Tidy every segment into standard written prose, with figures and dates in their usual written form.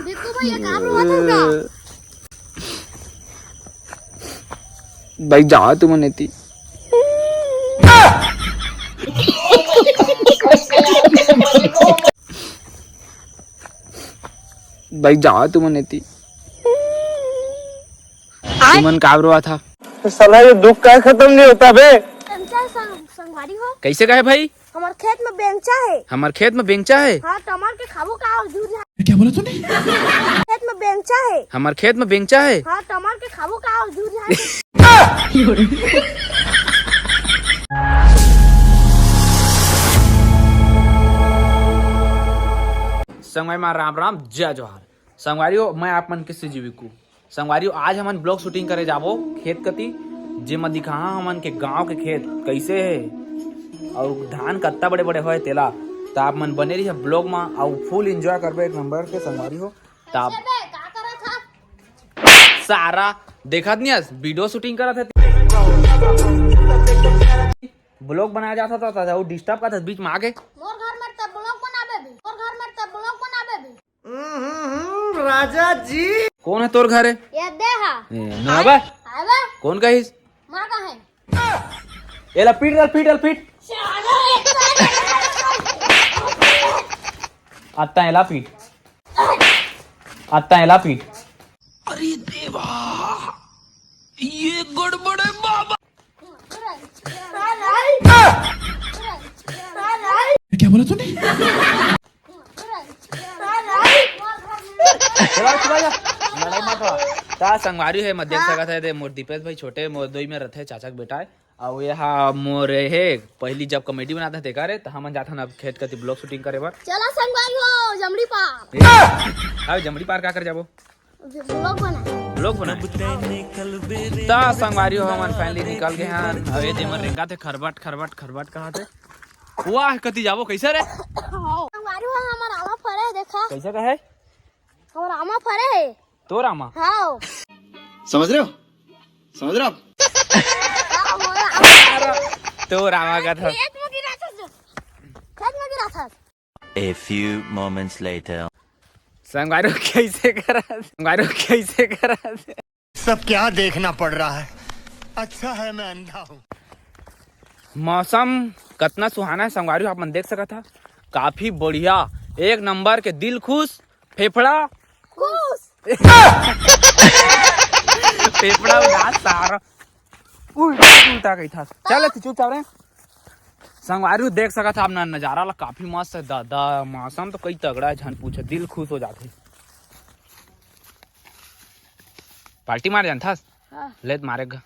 देखो भैया कहाँ पर हुआ था भाई जाओ तुम नेती भाई जाओ तुम नेती तुमन काबर हुआ था साला ये दुख का खत्म नहीं होता बे। संगवारी हो कैसे कहे भाई हमारे खेत में बेंचा है। हमारे खेत में बेंचा है। हाँ टमाटर के खाबो का और दूध है। क्या बोला तूने? खेत में बेंचा है। हमारे खेत में बेंचा है। हाँ टमाटर के खाबो का और दूध है। संगवारी मां राम राम जय जोहार। संगवारियों मैं आप मन किससे जीविकू संगवारियों आज हमन ब्लॉग शूटिंग करे जाबो खेत कती जेमा दिखाहा हमन के गांव के खेत कैसे है और धान कत्ता बड़े बड़े होए तेला तो आप मन बने रही ब्लॉग में और फुल एंजॉय करबे एक नंबर के संगवारी हो तब सारा देखत नहीं वीडियो शूटिंग करत है ब्लॉग बनाया जाता था वो डिस्टर्ब का था बीच में आगे मोर घर में तब ब्लॉग बनाबे भी मोर घर में तब ब्लॉग बनाबे भी राजा जी कौन है तोर घर है ये देहा नोबा आवे कौन कहिस मां का है एला पीट आता एला पीट अरे देवा ये गड़बड़ है बाबा क्या बोला तूने लड़ाई मत हो ता संगवारी है मत देख सकत है मोर दीपेश भाई छोटे मोर दोई में रथे चाचा के बेटा है और यहाँ मोर है पहली जब कॉमेडी बनाता थे करे तो हम जाता ना खेत का ब्लॉग शूटिंग करे बार चला संगवारी हो जमड़ी पार अब जमड़ी पार का कर जाबो ब्लॉग बनाए ता संगवारी हो हमन फाइनली निकल गए हैं अब ये देमर रेंगा थे खरबट कहाँ थे वाह कती जाबो कैसे रे संगवारी हो हमारा आमा फरे है देखा कैसे कहे हमारा आमा फरे है तो रामा हाँ समझ रहे हो तो रामा का था खेत में गिरा था A few moments later. संगवारी कैसे करा सब क्या देखना पड़ रहा है। अच्छा है मैं अंधा हूँ। मौसम कितना सुहाना है संगवारी आप मन देख सका था काफी बढ़िया एक नंबर के दिल खुश फेफड़ा फेफड़ा उदास सारा उल्टा कही था चल चुपचाप रहे संगवारी देख सका था अपना नजारा ला काफी मस्त है दादा मौसम तो कई तगड़ा है झन पूछे दिल खुश हो जाते पार्टी मार जानता ले मारेगा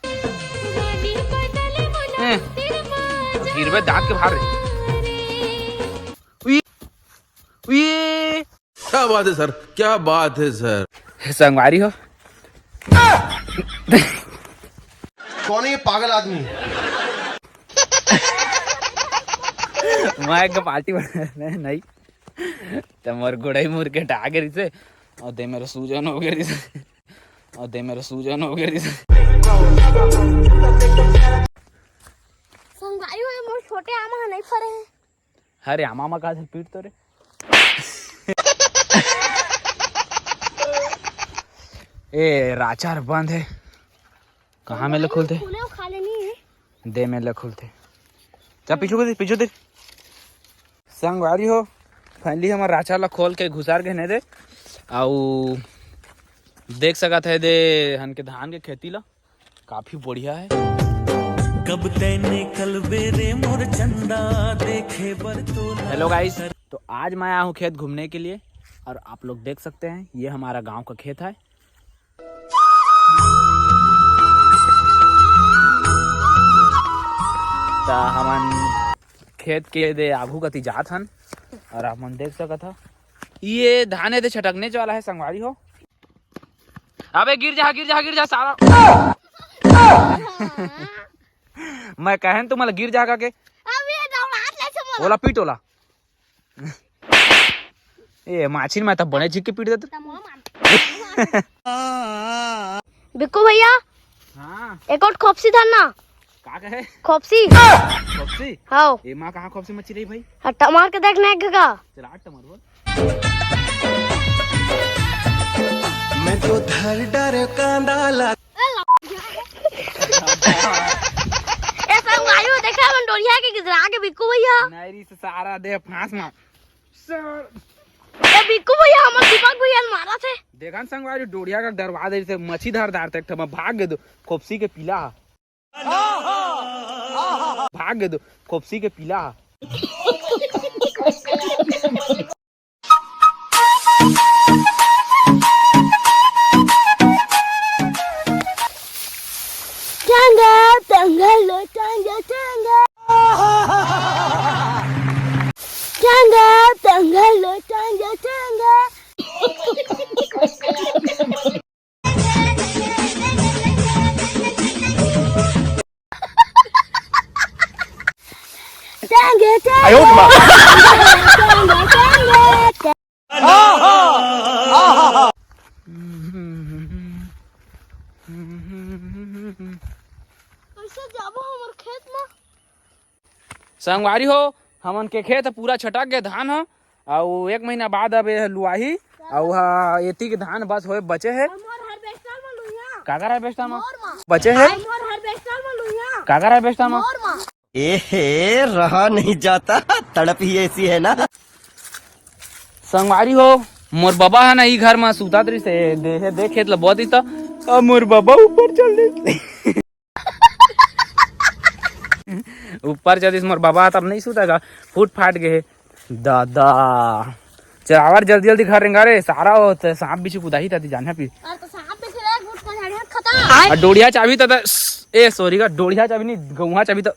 गिरवे दांत के बाहर क्या बात है सर क्या बात है सर संगवारी हो कौन है ये पागल आदमी? मैं एक पार्टी बना नहीं तो मोर गुड़ाई मुर के टागे रही से और दे मेरे सूजन हो गई संगवारी हो मोर छोटे आमा नहीं फरे हैं अरे आमा का पीट तो रे ए राचार बंद है कहाँ में खुलते खा लेनी है दे में खुलते जा पीछू दे संगवारी हो फाइनली हमारा राचा ला खोल के घुसार के नहीं दे आउ देख सका थे दे हन के धान के खेती ला काफी बढ़िया है कब तैने कल बेरे मोर चंदा देखे बर तो हेलो गाइस तो आज मैं आया हूँ खेत घूमने के लिए और आप लोग देख सकते हैं ये हमारा गांव का खेत है तो हमन खेत के दे आगू कती जात हन और आप मन देख सका था ये धान दे छटकने वाला है संगवारी हो अबे गिर जा सारा मैं कहन तुम्हारा गिर जागा के ओला पीट ओला ए माछिन मैं तब बड़े झिक के पीट देते बिक्कू भैया हाँ एक और खोपसी धरना का कहे खोपसी खोपसी हाँ ए माँ कहाँ खोपसी मच्छी रही भाई टमार के देखने एक का चला टमार बोल मैं तो धर डर कांदा ऐसा आयु देखा मन डोरिया के गिरा के बिक्कू भैया नायरी से सारा दे फांस मार सर ए बिक्कू भैया हमर दीपक भैया मारा थे देखन संगवारी डोरिया का दरवाजे से मच्छी धार तक मैं भाग गए दो खोपसी के पीला भाग गए दो खोपसी के पीला टांगा टांगा लो टांगा टांगा टांगा टांगा लो टांगा टांगा टांगा टांगा संगवारी हो हमन के खेत पूरा छटक के धान हो और 1 महीना बाद अब लुआही और एती के धान बस होए बचे है काका रहा बेस्टा में बचे है काका रहा बेस्टा में ए रहा नहीं जाता तड़प ही ऐसी है ना। संगवारी हो मोर बाबा है ना ई घर में सुता तरी से देख खेत ल बहुत ही तो अब मोर बाबा ऊपर चल दे ऊपर चल मोर बाबा तब नहीं सुतेगा फूट फाट गए दादा चरावर जल्दी जल्दी घर रेंगा रे सारा हो सांप बिच्छू कुदाही ताती जाने पी तो सांप पे फिर एक फुट का झाड़िया खत्म और डोड़िया चाबी तो ए सॉरी का डोड़िया चाबी नहीं गौहा चाबी तो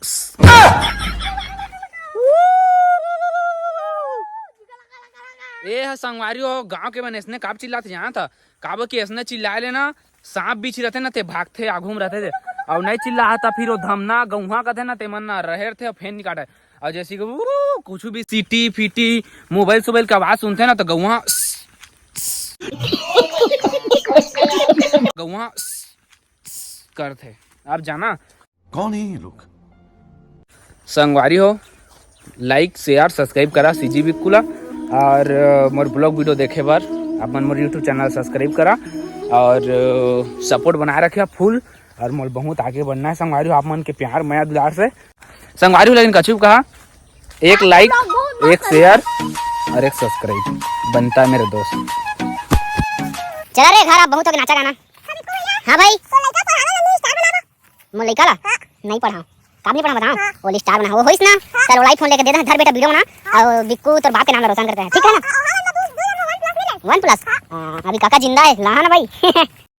ए संगवारी हो गांव के बने इसने काब चिल्लाते यहाँ था काब के इसने चिल्लाए लेना सांप बीच रहते ना ते भागते आगू में रहते थे और नहीं चिल्ला था फिर वो धमना गौहा का थे ना ते मन ना रहे थे और फेन नहीं काटे और जैसे कि कुछ भी सीटी फीटी मोबाइल सोबाइल का आवाज सुनते ना तो गौहा गौहा करते आप जाना कौन है ये लोग? संगवारी हो लाइक शेयर सब्सक्राइब करा सीजीबी कुला और मोर ब्लॉग वीडियो देखे बार अपन मोर यूट्यूब चैनल सब्सक्राइब करा और सपोर्ट बनाए रखे फुल और मोर बहुत आगे बढ़ना है संगवारी हो आप मन के प्यार माया दुलार से संगवारी हो लेकिन कछु कहा एक लाइक एक शेयर और एक सब्सक्राइब बनता है मेरे दोस्त। चला रे घर आप बहुत नाचा गाना हाँ भाई लड़का ला नहीं पढ़ा काम नहीं पढ़ा बताओ वो स्टार बना वो होइस ना चल वो फोन लेके दे दे धर बेटा वीडियो बना और बिक्कू तेरे बाप के नाम रोशन करते हैं ठीक है ना 1+ अभी काका जिंदा है ला ना भाई